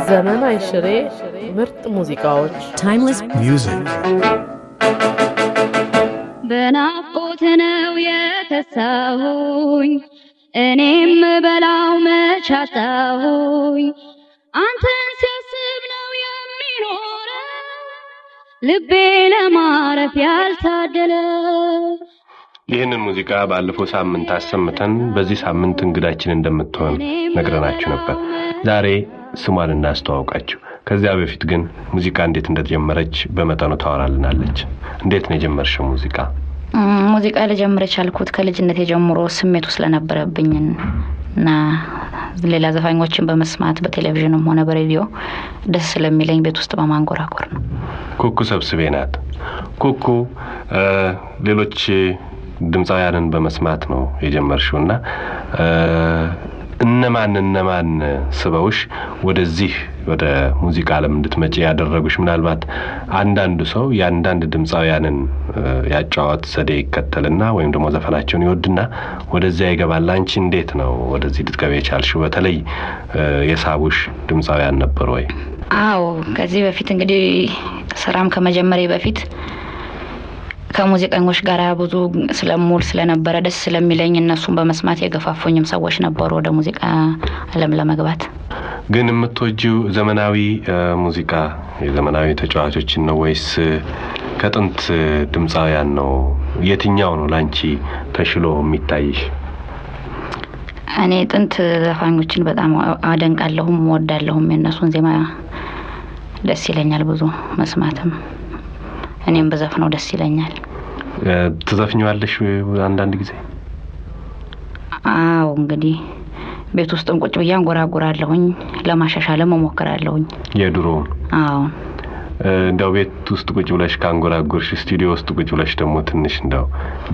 ዘመን አይሽሬ ምርጥ ሙዚቃዎች timeless music በናፍቆት ነው የተሳሁኝ እኔም በላው መቻታሁኝ አንተን ሲያስብ ነው የሚኖረው ልቤ ለማረፍ ያልታደለ። ይህንን ሙዚቃ ባለፈው ሳምንት አሰምተን በዚህ ሳምንት እንግዳችን እንደምትሆን ነግረናችሁ ነበር። ዛሬ ስሟን እናስተዋውቃችሁ። ከዚያ በፊት ግን ሙዚቃ እንዴት እንደተጀመረች በመጠኑ ታወራልናለች። እንዴት ነው የጀመርሽው ሙዚቃ? ሙዚቃ ለጀመረ ቻልኩት ከልጅነቴ ጀምሮ ስሜቱ ስለነበረብኝና ሌላ ዘፋኞችን በመስማት በቴሌቪዥንም ሆነ በሬዲዮ ደስ ስለሚለኝ ቤት ውስጥ በማንጎራጎር ነው። ኩኩ ሰብስቤ ናት። ኩኩ ሌሎች ድምጻውያንን በመስማት ነው የጀመርሽውና እነማን ስበውሽ ወደዚህ ወደ ሙዚቃ ዓለም እንድትመጪ ያደረጉሽ? ምናልባት አንዳንዱ ሰው ያንዳንድ ድምጻውያንን ያጫወት ዘዴ ይከተልና ወይም ደግሞ ዘፈናቸውን ይወድና ወደዚያ ይገባል። አንቺ እንዴት ነው ወደዚህ ልትገቢ የቻልሽው? በተለይ የሳቡሽ ድምጻውያን ነበር ወይ? አዎ፣ ከዚህ በፊት እንግዲህ ስራም ከመጀመሪያ በፊት ከሙዚቀኞች ጋር ብዙ ስለሙል ስለነበረ ደስ ስለሚለኝ እነሱን በመስማት የገፋፉኝም ሰዎች ነበሩ ወደ ሙዚቃ ዓለም ለመግባት። ግን የምትወጂው ዘመናዊ ሙዚቃ የዘመናዊ ተጫዋቾችን ነው ወይስ ከጥንት ድምጻውያን ነው? የትኛው ነው ላንቺ ተሽሎ የሚታይሽ? እኔ ጥንት ዘፋኞችን በጣም አደንቃለሁም ወዳለሁም። የነሱን ዜማ ደስ ይለኛል ብዙ መስማትም። እኔም በዘፍነው ደስ ይለኛል። ትዘፍኛለሽ አንዳንድ ጊዜ? አዎ፣ እንግዲህ ቤት ውስጥ ቁጭ ብዬ አንጎራጉራለሁኝ፣ ለማሻሻልም እሞክራለሁኝ የድሮ። አዎ፣ እንደው ቤት ውስጥ ቁጭ ብለሽ ካንጎራጉርሽ ስቱዲዮ ውስጥ ቁጭ ብለሽ ደግሞ ትንሽ እንደው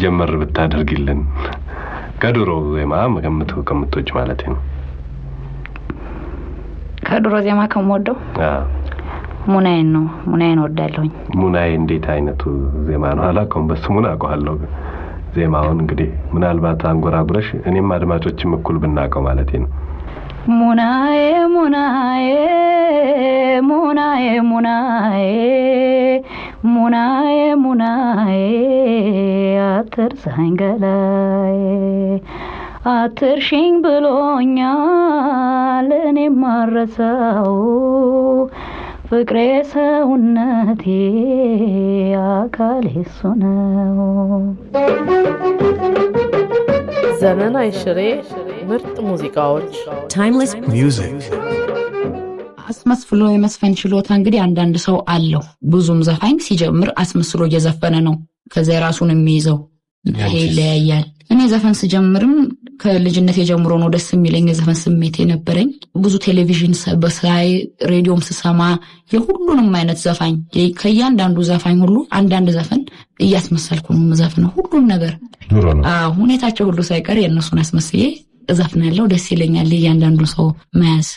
ጀመር ብታደርጊልን ከድሮ ዜማ ከምትወጪ ማለት ነው። ከድሮ ዜማ ከምወደው ሙናዬን ወዳለሁኝ። ሙናዬ እንዴት አይነቱ ዜማ ነው? አላውቀውም፣ በስሙን አውቀዋለሁ። ዜማውን እንግዲህ ምናልባት አንጎራጉረሽ እኔም አድማጮችም እኩል ብናውቀው ማለት ነው። ሙናዬ ሙናዬ ሙናዬ ሙናዬ ሙናዬ ሙናዬ አትርሳኝ ገላዬ አትርሽኝ ብሎኛል እኔም ማረሳው ፍቅሬ ሰውነቴ አካሌ እሱ ነው። ዘመን አይሽሬ ምርጥ ሙዚቃዎች timeless music አስመስሎ የመስፈን ችሎታ እንግዲህ አንዳንድ ሰው አለው። ብዙም ዘፋኝ ሲጀምር አስመስሎ እየዘፈነ ነው ከዚያ ራሱን የሚይዘው። ይሄ ይለያያል። እኔ ዘፈን ስጀምርም ከልጅነቴ ጀምሮ ነው ደስ የሚለኝ የዘፈን ስሜት የነበረኝ። ብዙ ቴሌቪዥን በሳይ ሬዲዮም ስሰማ የሁሉንም አይነት ዘፋኝ ከያንዳንዱ ዘፋኝ ሁሉ አንዳንድ ዘፈን እያስመሰልኩ ነው የምዘፍነው። ሁሉን ነገር ሁኔታቸው ሁሉ ሳይቀር የእነሱን አስመስዬ እዘፍናለሁ። ደስ ይለኛል እያንዳንዱ ሰው መያዝ።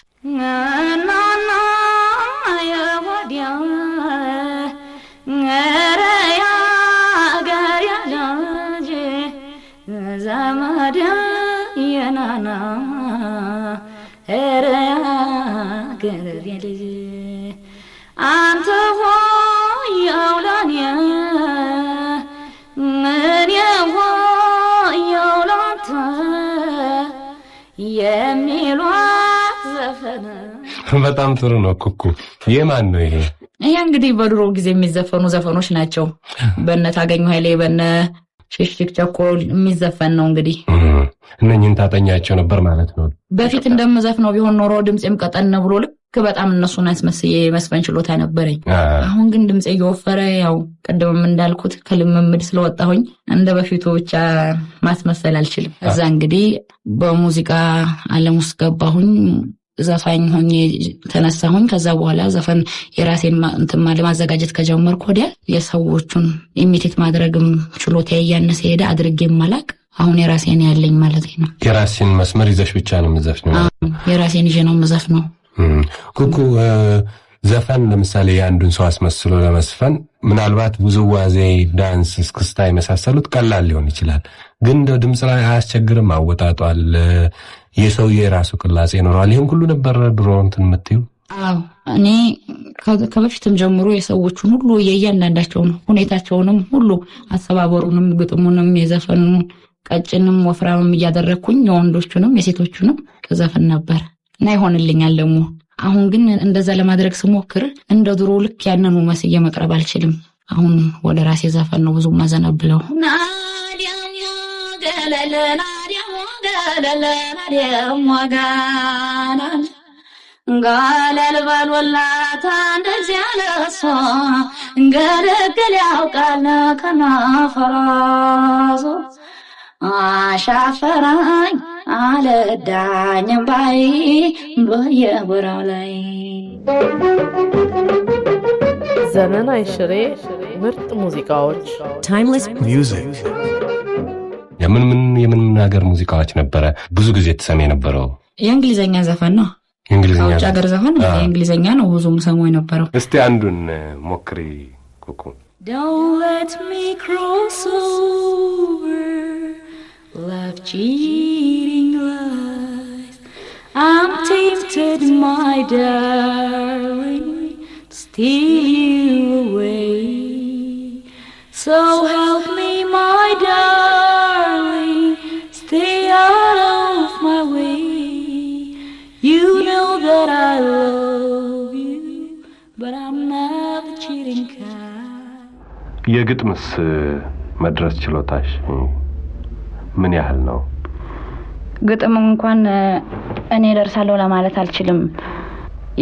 ዘመዲያ የናና ኤረያ ገረድ አንተ ሆይ አውላንያ ምን ያውላንተ የሚሏት ዘፈን። በጣም ጥሩ ነው። ኩኩ የማን ነው ይሄ? ይሄ እንግዲህ በድሮ ጊዜ የሚዘፈኑ ዘፈኖች ናቸው። በእነታገኙ ኃይሌ በእነ ሽሽክ ቸኮል የሚዘፈን ነው። እንግዲህ እነኝን ታጠኛቸው ነበር ማለት ነው። በፊት እንደምዘፍነው ቢሆን ኖሮ ድምጼም ቀጠን ብሎ ልክ በጣም እነሱን አስመስዬ መስፈን ችሎታ ነበረኝ። አሁን ግን ድምጼ እየወፈረ ያው ቀደምም እንዳልኩት ከልምምድ ስለወጣሁኝ እንደ በፊቱ ብቻ ማስመሰል አልችልም። እዛ እንግዲህ በሙዚቃ ዓለም ውስጥ ገባሁኝ። ዘፋኝ ሆኜ ተነሳሁኝ። ከዛ በኋላ ዘፈን የራሴን ማዘጋጀት ከጀመርኩ ወዲያ የሰዎቹን ኢሚቴት ማድረግም ችሎታ ያያነሰ ሄደ። አድርጌም ማላቅ አሁን የራሴን ያለኝ ማለት ነው። የራሴን መስመር ይዘሽ ብቻ ነው የምዘፍነው? የራሴን ይዤ ነው የምዘፍነው። ኩኩ ዘፈን ለምሳሌ የአንዱን ሰው አስመስሎ ለመስፈን ምናልባት ውዝዋዜ፣ ዳንስ፣ እስክስታ የመሳሰሉት ቀላል ሊሆን ይችላል። ግን እንደ ድምጽ ላይ አያስቸግርም? አወጣጧል የሰው የራሱ ቅላጼ ይኖራል። ይሄን ሁሉ ነበር ድሮ እንትን የምትይው? አዎ እኔ ከበፊትም ጀምሮ የሰዎቹን ሁሉ የእያንዳንዳቸውን ሁኔታቸውንም ሁሉ አሰባበሩንም ግጥሙንም የዘፈኑን ቀጭንም ወፍራምም እያደረኩኝ የወንዶቹንም የሴቶቹንም ዘፈን ነበር እና ይሆንልኛል ደግሞ። አሁን ግን እንደዛ ለማድረግ ስሞክር እንደ ድሮ ልክ ያንኑ መስዬ መቅረብ አልችልም። አሁን ወደ ራሴ ዘፈን ነው ብዙ ማዘነብለው። ጋለል ባልወላታ እንደዚያ ለሷ እንገለገል ያውቃል ከናፈራዞ አሻፈራኝ አለዳኝም ባይ በየጎራው ላይ ዘመን አይሽሬ ምርጥ ሙዚቃዎች Timeless music. የምን ሀገር ሙዚቃዎች ነበረ ብዙ ጊዜ ተሰሚ የነበረው? የእንግሊዘኛ ዘፈን ነው። የእንግሊዘኛ ሀገር ዘፈን የእንግሊዘኛ ነው ብዙም ሰሞን የነበረው። እስቲ አንዱን ሞክሪ ኩኩ። Don't let me cross over love cheating lies. I'm tempted, my darling, to steal you away. So help me, my darling, stay out of my way. You know that I love you, but I'm not the cheating kind. የግጥምስ መድረስ ችሎታሽ ምን ያህል ነው? ግጥም እንኳን እኔ ደርሳለሁ ለማለት አልችልም።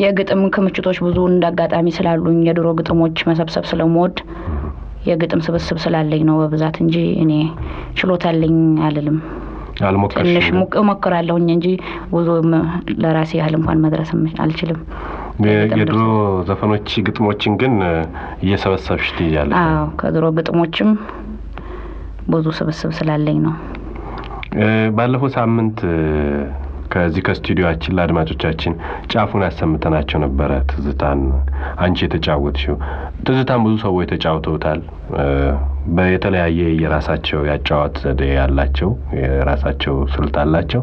የግጥም ክምችቶች ብዙ እንዳጋጣሚ ስላሉኝ የድሮ ግጥሞች መሰብሰብ ስለምወድ የግጥም ስብስብ ስላለኝ ነው በብዛት እንጂ እኔ ችሎታለኝ አልልም። አልሞከርሽም? ትንሽ ሞክራለሁኝ እንጂ ብዙ ለራሴ ያህል እንኳን መድረስ አልችልም። የድሮ ዘፈኖች ግጥሞችን ግን እየሰበሰብሽ ትይያለሽ? አዎ ከድሮ ግጥሞችም ብዙ ስብስብ ስላለኝ ነው። ባለፈው ሳምንት ከዚህ ከስቱዲዮአችን ለአድማጮቻችን ጫፉን አሰምተናቸው ነበረ። ትዝታን አንቺ የተጫወትሽው ትዝታን ብዙ ሰዎች ተጫውተውታል። በየተለያየ የራሳቸው ያጫዋት ዘዴ ያላቸው የራሳቸው ስልት አላቸው።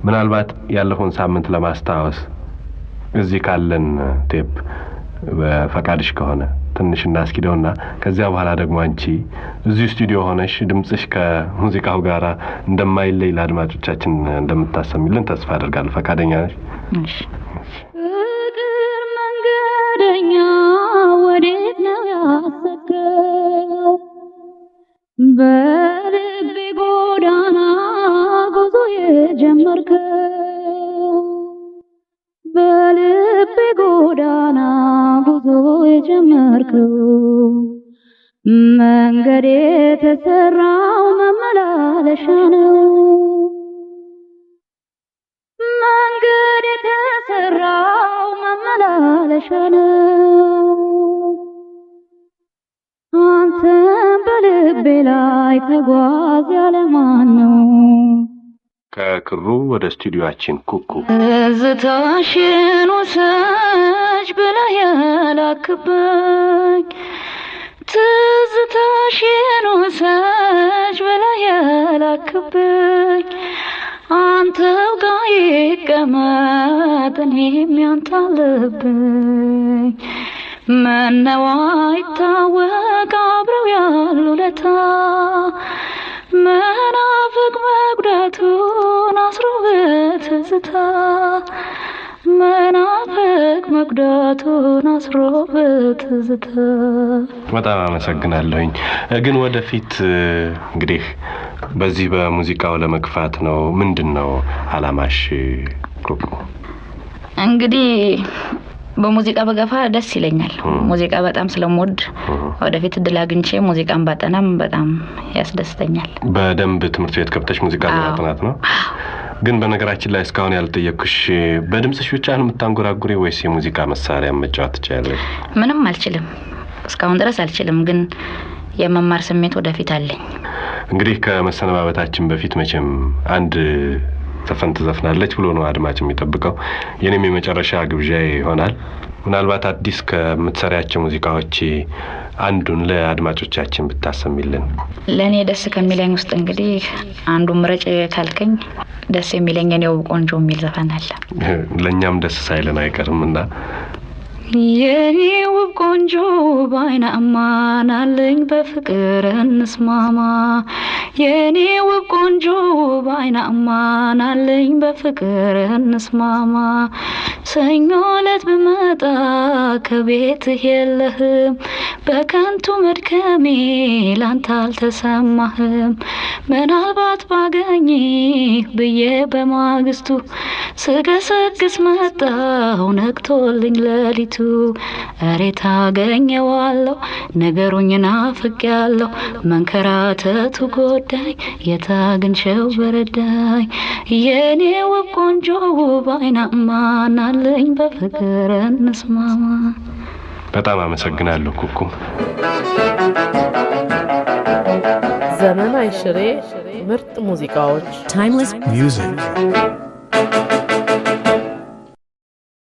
ምናልባት ያለፈውን ሳምንት ለማስታወስ እዚህ ካለን ቴፕ በፈቃድሽ ከሆነ ትንሽ እናስኪደውና ከዚያ በኋላ ደግሞ አንቺ እዚህ ስቱዲዮ ሆነሽ ድምጽሽ ከሙዚቃው ጋር እንደማይለይ ለአድማጮቻችን እንደምታሰሚልን ተስፋ አደርጋለሁ። ፈቃደኛ ነሽ? እሺ። ፍቅር መንገደኛ ወዴት ነው ያሰከው? በልቤ ጎዳና ጉዞ የጀመርከው በልቤ ጎዳና ጉዞ የጀመርከው መንገድ የተሰራው መመላለሻ ነው። መንገድ የተሰራው መመላለሻ ነው። አንተ በልቤ ላይ ተጓዝ ያለ ማን ነው? ከክሩ ወደ ስቱዲዮአችን ኩኩ ትዝታሽን ውሰጅ ብለህ የላክብኝ ትዝታሽን ውሰጅ ብለህ የላክብኝ አንተው ጋር ይቀመጥ እኔም ያንተ አለብኝ ምነው አይታወቅ አብረው ያሉ ለታ መናፍቅ መጉዳቱን አስሮ በትዝታ መናፍቅ መጉዳቱን አስሮ በትዝታ። በጣም አመሰግናለሁኝ። ግን ወደፊት እንግዲህ በዚህ በሙዚቃው ለመግፋት ነው ምንድነው አላማሽ ኩኩ? እንግዲህ በሙዚቃ በገፋ ደስ ይለኛል። ሙዚቃ በጣም ስለምወድ ወደፊት እድል አግኝቼ ሙዚቃን ባጠናም በጣም ያስደስተኛል። በደንብ ትምህርት ቤት ገብተሽ ሙዚቃ ማጥናት ነው? ግን በነገራችን ላይ እስካሁን ያልጠየቅኩሽ በድምጽሽ ብቻ ነው የምታንጎራጉሪ ወይስ የሙዚቃ መሳሪያ መጫወት ትችያለሽ? ምንም አልችልም። እስካሁን ድረስ አልችልም፣ ግን የመማር ስሜት ወደፊት አለኝ። እንግዲህ ከመሰነባበታችን በፊት መቼም አንድ ዘፈን ትዘፍናለች ብሎ ነው አድማጭ የሚጠብቀው። የኔም የመጨረሻ ግብዣ ይሆናል። ምናልባት አዲስ ከምትሰሪያቸው ሙዚቃዎች አንዱን ለአድማጮቻችን ብታሰሚልን። ለኔ ደስ ከሚለኝ ውስጥ እንግዲህ አንዱ ምረጭ ካልከኝ ደስ የሚለኝ የኔው ቆንጆ የሚል ዘፈን አለ። ለኛም ደስ ሳይለን አይቀርምና የኔ ውብ ቆንጆ ባይና አማናለኝ በፍቅር እንስማማ የኔ ውብ ቆንጆ ባይና አማናለኝ በፍቅር እንስማማ ሰኞ ዕለት ብመጣ ከቤትህ የለህም በከንቱ መድከሜ ላንተ አልተሰማህም ምናልባት ባገኝህ ብዬ በማግስቱ ስገሰግስ መጣሁ ነግቶልኝ ለሊቱ እሬ ታገኘዋለሁ ነገሩኝ ናፍቄያለሁ መንከራተቱ ጎዳኝ የታግንሸው በረዳኝ የኔ ውብ ቆንጆ ባይና አማናለኝ በፍቅር እንስማማ በጣም አመሰግናለሁ ኩኩ ዘመን አይሽሬ ምርጥ ሙዚቃዎች Timeless music.